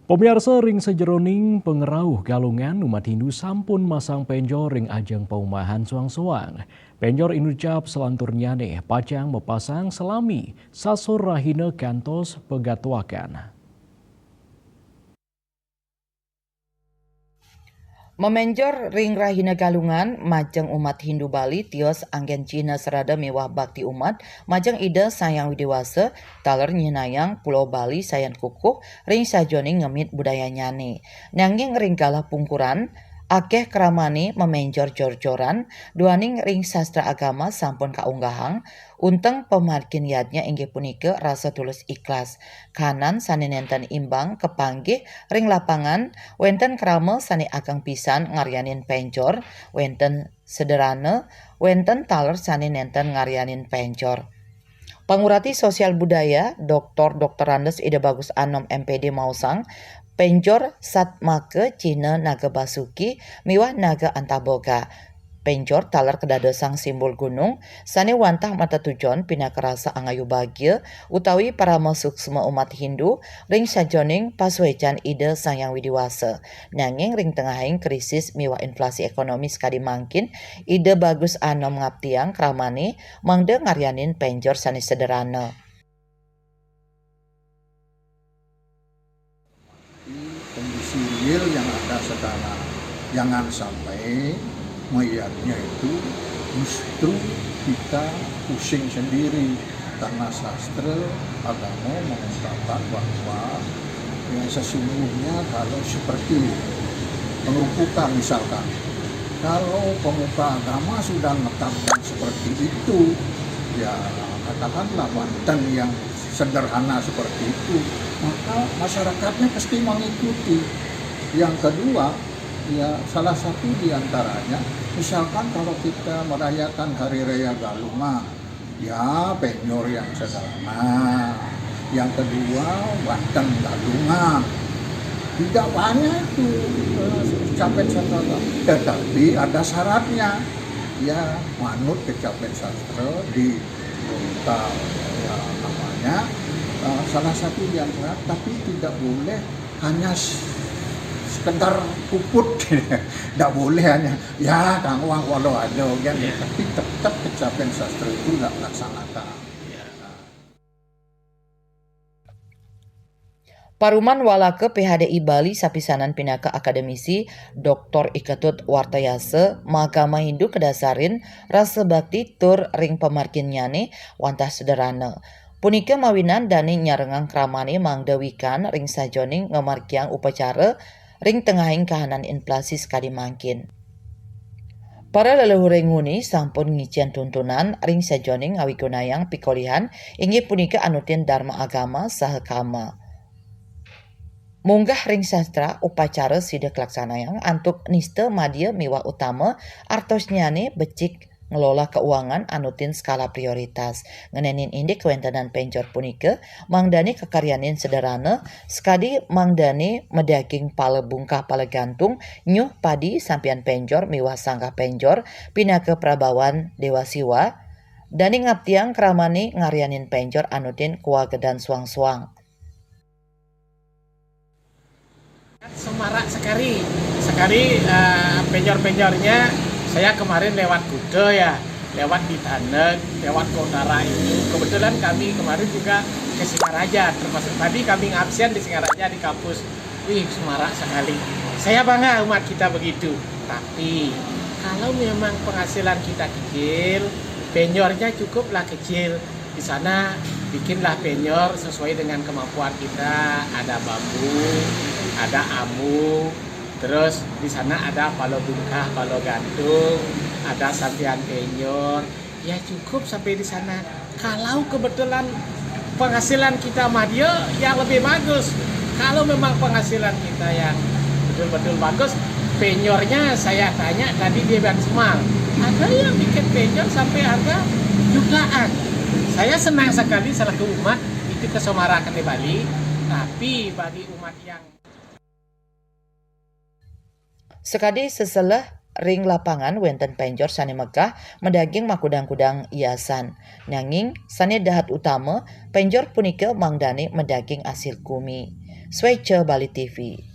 Pemirsa ring sejeroning pengerauh galungan umat Hindu sampun masang penjor ring ajeng paumahan suang-suang. Penjor inucap selanturnya nih pacang mepasang selami sasor rahina kantos pegatwakan. Memenjor ring rahina galungan majeng umat Hindu Bali tios anggen Cina serada mewah bakti umat majeng ide sayang widiwasa taler nyinayang Pulau Bali sayan kukuh ring sajoni ngemit budaya nyane. Nanging ring galah pungkuran akeh kramani memenjor jor-joran duaning ring sastra agama sampun kaunggahang unteng pemarkin yadnya inggih punika rasa tulus ikhlas kanan sani nenten imbang kepanggih ring lapangan wenten krama sani ageng pisan ngaryanin penjor wenten sederhana wenten taler sani nenten ngaryanin penjor. Pangurati Sosial Budaya Dr. Andes Ida Bagus Anom MPD Mausang penjor Satmake Cina Naga Basuki miwah Naga Antaboga. Penjor talar kedadosang simbol gunung sane wantah mata tujon pinakerasa angayu bagya utawi para suksma umat Hindu ring sajoning paswecan ide sayang widiwasa. Nanging ring tengahing krisis miwah inflasi ekonomi sekali mangkin ide bagus anom ngaptiang kramani mangde ngaryanin penjor sane sederhana. Kondisi real yang ada sekarang, jangan sampai mayatnya itu justru kita pusing sendiri karena sastra agama mengungkapkan bahwa yang sesungguhnya kalau seperti pengerupukan misalkan, kalau pemuka agama sudah menetapkan seperti itu, ya katakanlah Banten yang sederhana seperti itu, maka masyarakatnya pasti mengikuti. Yang kedua, ya salah satu diantaranya, misalkan kalau kita merayakan Hari Raya Galungan, ya penjor yang sederhana. Yang kedua, Banten Galungan. Tidak banyak itu kecapen sastra, tetapi ada syaratnya. Ya manut kecapen sastra di ya namanya salah satu yang berat, tapi tidak boleh hanya sekedar puput, tidak boleh hanya ya kang uang walau ada kan, tapi tetap kecapen sastra itu tidak melaksanakan. Paruman walake PHDI Bali sapisanan pinaka akademisi Dr. Iketut Wartayase Mahkamah Hindu kedasarin rasa bakti tur ring pemarkin nyane wantah sederhana. Punika mawinan dani nyarengang kramani mangdawikan ring sajoning ngemarkiang upacara ring tengahing kahanan inflasi sekali mangkin. Para leluhur nguni sampun ngician tuntunan ring sajoning awigunayang pikolihan inggih punika anutin dharma agama saha kama. Munggah ring sastra upacara sidak laksanayang antuk niste madya miwah utama artos nyane becik ngelola keuangan anutin skala prioritas. Ngenenin indik kewentenan penjor punika mangdani kekaryanin sederhana sekadi mangdani medaging pale bungkah pale gantung nyuh padi sampian penjor miwah sangka penjor pinaka prabawan dewa siwa dani ngaptiang kramani ngaryanin penjor anutin kuagedan suang-suang. Semarak sekali penjor-penjornya. Saya kemarin lewat Kude ya, lewat di Taneg, lewat Kotara ini. Kebetulan kami kemarin juga ke Singaraja, termasuk tadi kami absen di Singaraja di kampus. Wih, semarak sekali. Saya bangga umat kita begitu. Tapi kalau memang penghasilan kita kecil, penjornya cukuplah kecil. Di sana bikinlah penjor sesuai dengan kemampuan kita. Ada bambu, ada amu, terus di sana ada palo bungkah, palo gantung, ada sampian penjor. Ya cukup sampai di sana. Kalau kebetulan penghasilan kita madya, ya lebih bagus. Kalau memang penghasilan kita yang betul-betul bagus, penjornya saya tanya tadi di Bansmal, ada yang bikin penjor sampai harga jutaan. Saya senang sekali selaku umat itu kesemarakan di Bali, tapi bagi umat yang sekadi seselah ring lapangan wenten penjor sane megah medaging makudang-kudang hiasan. Nanging sane dahat utama penjor punika mangdane medaging asil kumi. Swece Bali TV.